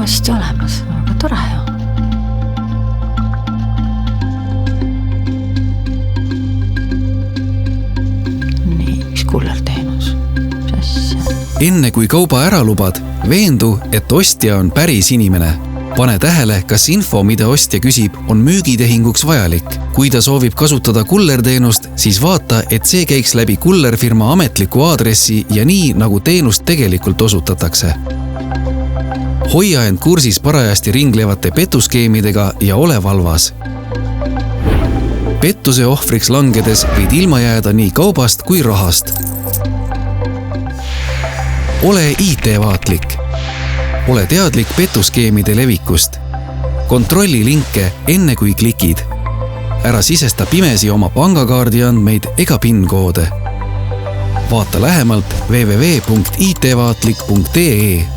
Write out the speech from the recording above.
uuesti olemas, aga tore ju. Nii, mis kullerteenus? Enne kui kauba ära lubad, veendu, et ostja on päris inimene. Pane tähele, kas info, mida ostja küsib, on müügitehinguks vajalik. Kui ta soovib kasutada kullerteenust, siis vaata, et see käiks läbi kullerfirma ametliku aadressi ja nii, nagu teenust tegelikult osutatakse. Hoia end kursis parajasti ringlevate petuskeemidega ja ole valvas. Pettuse ohvriks langedes võid ilma jääda nii kaubast kui rahast. Ole IT-vaatlik. Ole teadlik petuskeemide levikust. Kontrolli linke enne kui klikid. Ära sisesta pimesi oma pangakaardi andmeid ega PIN-koode. Vaata lähemalt www.itvaatlik.ee.